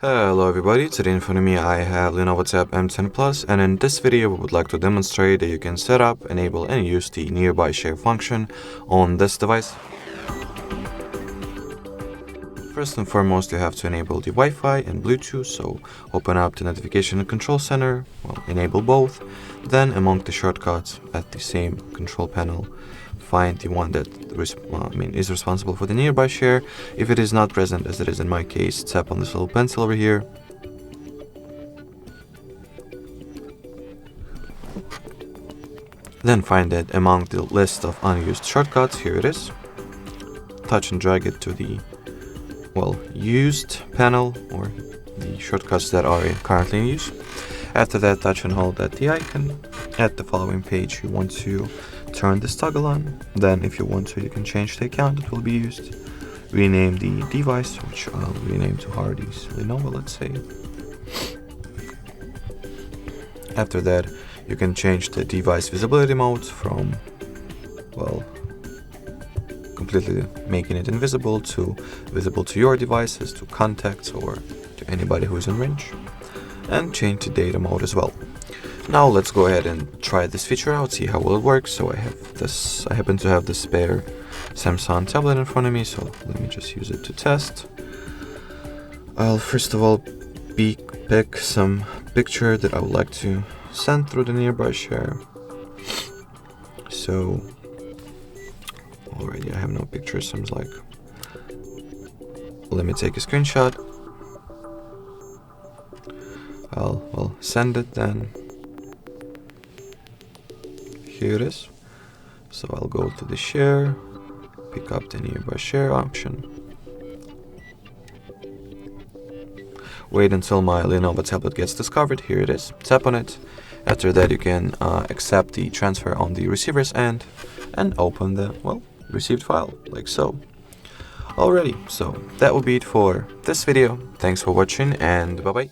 Hello everybody, today in front of me I have Lenovo Tab M10 Plus, and in this video we would like to demonstrate that you can set up, enable and use the nearby share function on this device. First and foremost, you have to enable the Wi-Fi and Bluetooth, so open up the notification and control center, enable both. Then among the shortcuts at the same control panel, find the one that is responsible for the nearby share. If it is not present, as it is in my case, tap on this little pencil over here. Then find it among the list of unused shortcuts. Here it is. Touch and drag it to the used panel, or the shortcuts that are currently in use. After that, touch and hold at the icon. At the following page, you want to turn this toggle on. Then if you want to, you can change the account that will be used. Rename the device, which I'll rename to Lenovo, let's say. After that, you can change the device visibility mode from, completely making it invisible to visible to your devices, to contacts, or to anybody who is in range. And change the data mode as well. Now let's go ahead and try this feature out, see how well it works. So I happen to have this spare Samsung tablet in front of me, so let me just use it to test. I'll first of all pick some picture that I would like to send through the nearby share. So already I have no pictures, so I'm like, let me take a screenshot. I'll send it then. Here it is. So I'll go to the share, pick up the nearby share option. Wait until my Lenovo tablet gets discovered. Here it is. Tap on it. After that, you can accept the transfer on the receiver's end and open the received file, like so. Alrighty, so that will be it for this video. Thanks for watching, and bye bye.